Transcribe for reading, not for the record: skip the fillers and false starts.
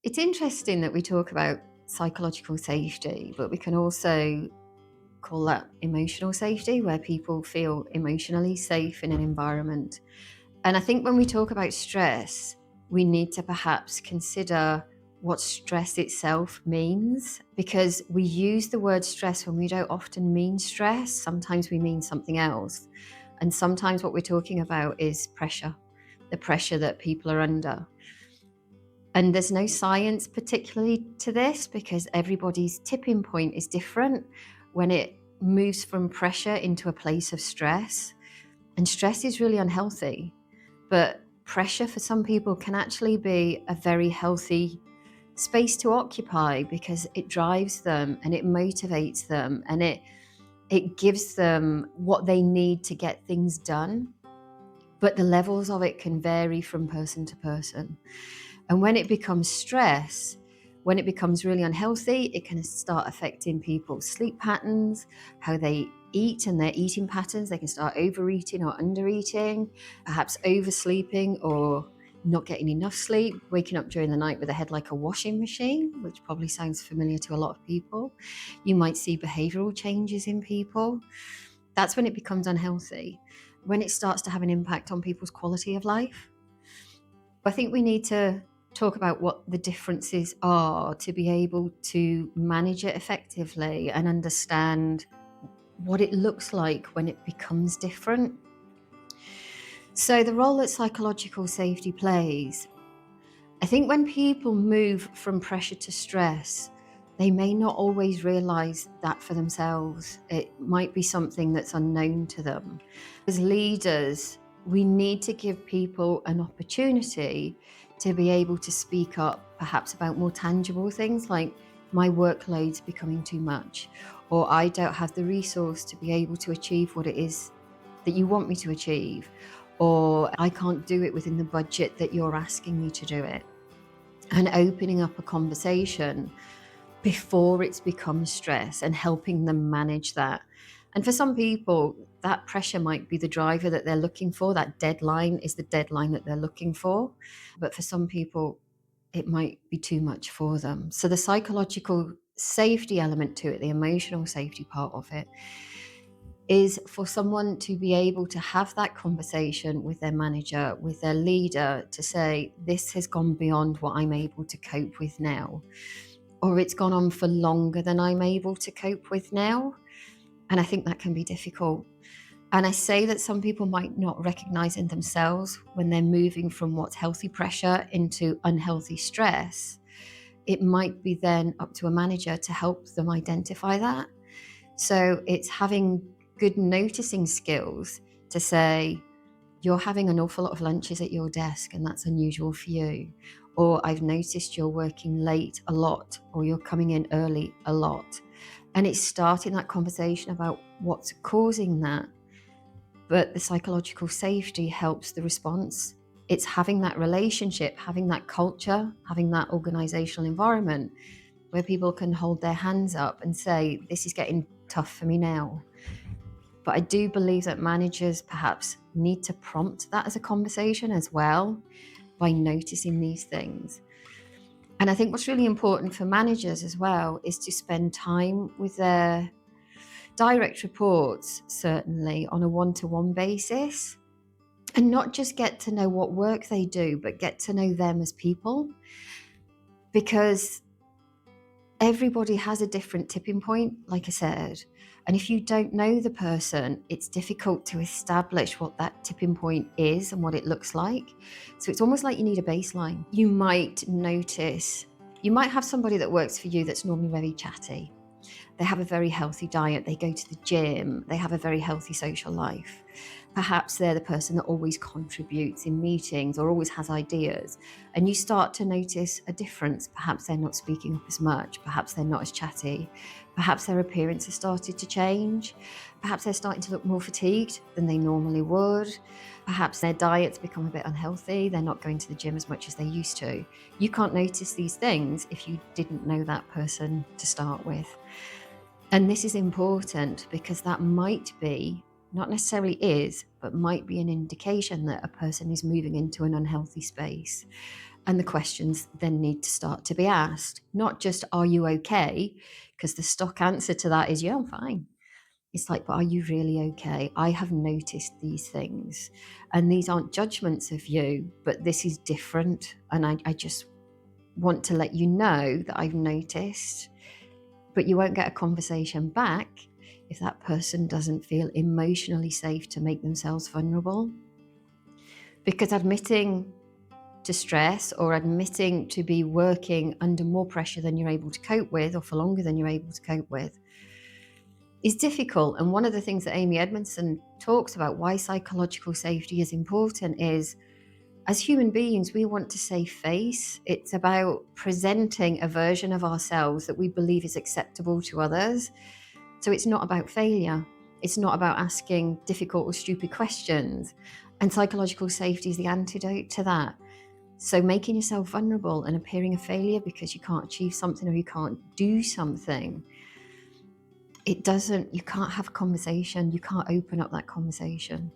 It's interesting that we talk about psychological safety, but we can also call that emotional safety, where people feel emotionally safe in an environment. And I think when we talk about stress, we need to perhaps consider what stress itself means, because we use the word stress when we don't often mean stress. Sometimes we mean something else. And sometimes what we're talking about is pressure, the pressure that people are under. And there's no science particularly to this because everybody's tipping point is different when it moves from pressure into a place of stress. And stress is really unhealthy, but pressure for some people can actually be a very healthy space to occupy because it drives them and it motivates them and it gives them what they need to get things done. But the levels of it can vary from person to person. And when it becomes stress, when it becomes really unhealthy, it can start affecting people's sleep patterns, how they eat and their eating patterns. They can start overeating or undereating, perhaps oversleeping or not getting enough sleep, waking up during the night with a head like a washing machine, which probably sounds familiar to a lot of people. You might see behavioural changes in people. That's when it becomes unhealthy, when it starts to have an impact on people's quality of life. I think we need to talk about what the differences are to be able to manage it effectively and understand what it looks like when it becomes different. So, the role that psychological safety plays, I think when people move from pressure to stress, they may not always realize that for themselves. It might be something that's unknown to them. As leaders, we need to give people an opportunity to be able to speak up, perhaps about more tangible things like my workload's becoming too much, or I don't have the resource to be able to achieve what it is that you want me to achieve, or I can't do it within the budget that you're asking me to do it. And opening up a conversation before it's become stress and helping them manage that. And for some people, that pressure might be the driver that they're looking for. That deadline is the deadline that they're looking for. But for some people, it might be too much for them. So the psychological safety element to it, the emotional safety part of it, is for someone to be able to have that conversation with their manager, with their leader, to say, this has gone beyond what I'm able to cope with now, or it's gone on for longer than I'm able to cope with now. And I think that can be difficult. And I say that some people might not recognize in themselves when they're moving from what's healthy pressure into unhealthy stress. It might be then up to a manager to help them identify that. So it's having good noticing skills to say, you're having an awful lot of lunches at your desk and that's unusual for you. Or I've noticed you're working late a lot, or you're coming in early a lot. And it's starting that conversation about what's causing that. But the psychological safety helps the response. It's having that relationship, having that culture, having that organizational environment where people can hold their hands up and say, this is getting tough for me now. But I do believe that managers perhaps need to prompt that as a conversation as well by noticing these things. And I think what's really important for managers as well is to spend time with their direct reports, certainly on a one-to-one basis, and not just get to know what work they do, but get to know them as people. Because everybody has a different tipping point, like I said. And if you don't know the person, it's difficult to establish what that tipping point is and what it looks like. So it's almost like you need a baseline. You might notice, you might have somebody that works for you that's normally very chatty. They have a very healthy diet, they go to the gym, they have a very healthy social life. Perhaps they're the person that always contributes in meetings or always has ideas. And you start to notice a difference. Perhaps they're not speaking up as much. Perhaps they're not as chatty. Perhaps their appearance has started to change. Perhaps they're starting to look more fatigued than they normally would. Perhaps their diet's become a bit unhealthy. They're not going to the gym as much as they used to. You can't notice these things if you didn't know that person to start with. And this is important because that might be, not necessarily is, but might be an indication that a person is moving into an unhealthy space. And the questions then need to start to be asked, not just, are you okay? Because the stock answer to that is, yeah, I'm fine. It's like, but are you really okay? I have noticed these things, and these aren't judgments of you, but this is different. And I just want to let you know that I've noticed. But you won't get a conversation back if that person doesn't feel emotionally safe to make themselves vulnerable. Because admitting to stress or admitting to be working under more pressure than you're able to cope with, or for longer than you're able to cope with, is difficult. And one of the things that Amy Edmondson talks about, why psychological safety is important, is as human beings, we want to save face. It's about presenting a version of ourselves that we believe is acceptable to others. So it's not about failure. It's not about asking difficult or stupid questions. And psychological safety is the antidote to that. So making yourself vulnerable and appearing a failure because you can't achieve something or you can't do something, you can't have a conversation. You can't open up that conversation.